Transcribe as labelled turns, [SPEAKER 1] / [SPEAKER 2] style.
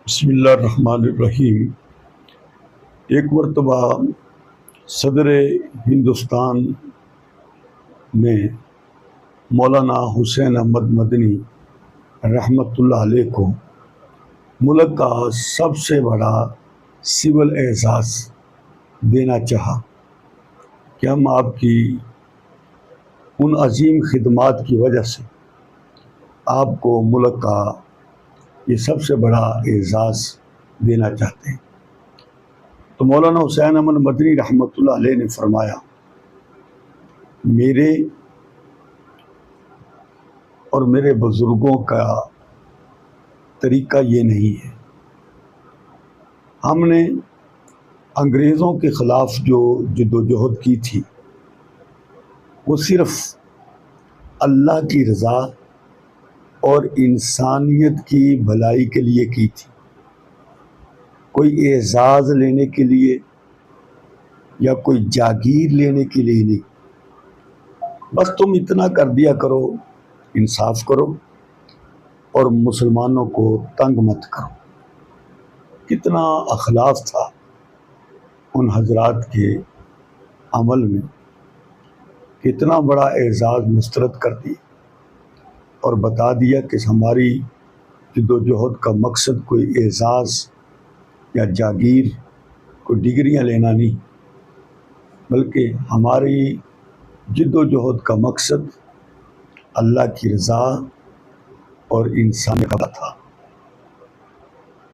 [SPEAKER 1] بسم اللہ الرحمن الرحیم۔ ایک مرتبہ صدر ہندوستان نے مولانا حسین احمد مدنی رحمۃ اللہ علیہ کو ملک کا سب سے بڑا سول اعزاز دینا چاہا کہ ہم آپ کی ان عظیم خدمات کی وجہ سے آپ کو ملک کا یہ سب سے بڑا اعزاز دینا چاہتے ہیں۔ تو مولانا حسین احمد مدنی رحمۃ اللہ علیہ نے فرمایا، میرے اور میرے بزرگوں کا طریقہ یہ نہیں ہے۔ ہم نے انگریزوں کے خلاف جو جد و جہد کی تھی وہ صرف اللہ کی رضا اور انسانیت کی بھلائی کے لیے کی تھی، کوئی اعزاز لینے کے لیے یا کوئی جاگیر لینے کے لیے نہیں۔ بس تم اتنا کر دیا کرو، انصاف کرو اور مسلمانوں کو تنگ مت کرو۔ کتنا اخلاص تھا ان حضرات کے عمل میں، کتنا بڑا اعزاز مسترد کر دی اور بتا دیا کہ ہماری جد و جہد کا مقصد کوئی اعزاز یا جاگیر، کوئی ڈگریاں لینا نہیں، بلکہ ہماری جد و جہد کا مقصد اللہ کی رضا اور انسانیت کا تھا۔